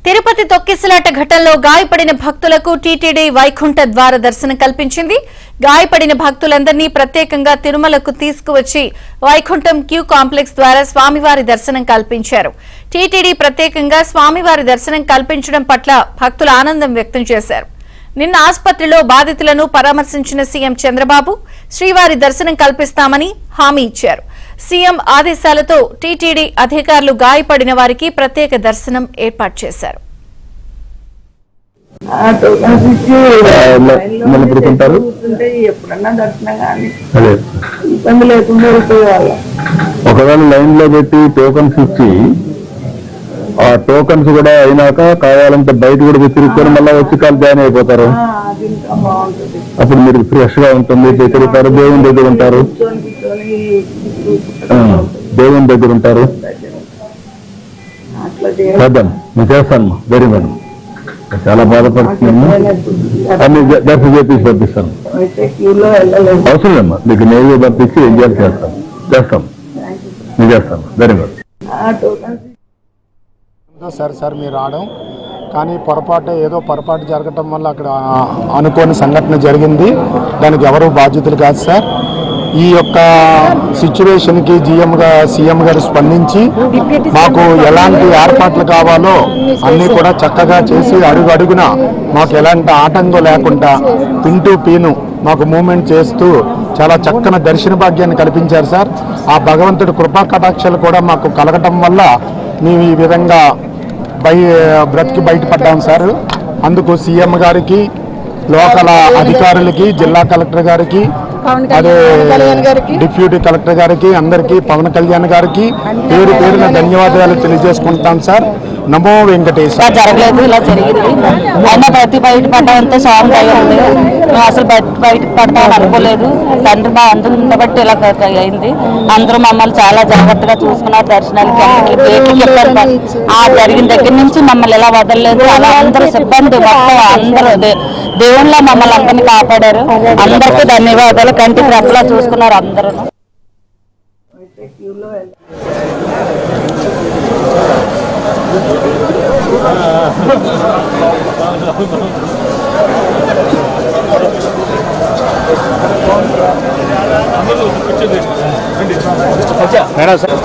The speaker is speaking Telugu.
తిరుపతి తొక్కిసలాట ఘటనలో గాయపడిన భక్తులకు టీటీడీ వైకుంఠ ద్వార దర్శనం కల్పించింది. గాయపడిన భక్తులందరినీ ప్రత్యేకంగా తిరుమలకు తీసుకువచ్చి వైకుంఠం క్యూ కాంప్లెక్స్ ద్వారా స్వామివారి దర్శనం కల్పించారు. టీటీడీ ప్రత్యేకంగా స్వామివారి దర్శనం కల్పించడం పట్ల భక్తులు ఆనందం వ్యక్తం చేశారు. నిన్న ఆసుపత్రిలో బాధితులను పరామర్శించిన సీఎం చంద్రబాబు శ్రీవారి దర్శనం కల్పిస్తామని హామీ ఇచ్చారు. సీఎం ఆదేశాలతో టీటీడీ అధికారులు గాయపడిన వారికి ప్రత్యేక దర్శనం ఏర్పాటు చేశారు. ఒకవేళ లైన్ లో పెట్టి టోకన్స్ ఇచ్చి ఆ టోకన్స్ కూడా అయినాక కావాలంటే బయట కూడా తిరుగుకొని మళ్ళీ వచ్చి కాలు జాయిన్ అయిపోతారు. అప్పుడు మీరు ఫ్రెష్ గా ఉంటుంది. తిరుగుతారు, దేవుని దగ్గర ఉంటారు, దేవుని దగ్గర ఉంటారు. చేద్దాం, నేను చేస్తాను. వెరీ మేడం, చాలా బాధపడుతున్నాము. అన్ని దర్శనం చేపించి పంపిస్తాను. అవసరం లేమ్మా, మీకు నేను పంపించి ఎంజాయ్ చేస్తాం. నేను చేస్తాను. Very good. సార్ మీరు రావడం కానీ ఏదో పొరపాటు జరగటం వల్ల అక్కడ అనుకోని సంఘటన జరిగింది. దానికి ఎవరు బాధ్యతలు కాదు సార్. ఈ యొక్క సిచ్యువేషన్కి సీఎం గారు స్పందించి మాకు ఎలాంటి ఏర్పాట్లు కావాలో అన్నీ కూడా చక్కగా చేసి అడుగు అడుగున మాకు ఎలాంటి ఆటంకం లేకుండా పిన్ టు పీను మాకు మూమెంట్ చేస్తూ చాలా చక్కని దర్శన భాగ్యాన్ని కల్పించారు సార్. ఆ భగవంతుడి కృపా కటాక్షలు కూడా మాకు కలగటం వల్ల మేము ఈ విధంగా బ్రతికి బయటపడ్డాం సార్. అందుకు సీఎం గారికి, లోకల్ అధికారులకి, జిల్లా కలెక్టర్ గారికి, అదే డిప్యూటీ కలెక్టర్ గారికి, అందరికీ, పవన్ కళ్యాణ్ గారికి పేరు పేరున ధన్యవాదాలు తెలియజేసుకుంటాం సార్. నమో వెంకటేశ్వర. జరగలేదు, ఇలా జరిగింది. అయినా బయటపడ్డామంటే స్వామి అయ్యింది. మేము అసలు బయటకు పడతామని అనుకోలేదు. తండ్రి మా అందరూ బట్టి ఇలా అయింది. అందరూ మమ్మల్ని చాలా జాగ్రత్తగా చూసుకున్నారు. దర్శనానికి ఆ జరిగిన దగ్గర నుంచి మమ్మల్ని ఎలా వదలలేదు. అలా అందరూ సిబ్బంది మొత్తం అందరూ దేవుళ్ళ మమ్మల్ని అందరినీ కాపాడారు. అందరికీ ధన్యవాదాలు. కంటికి రెప్పలా చూసుకున్నారు అందరూ. సార్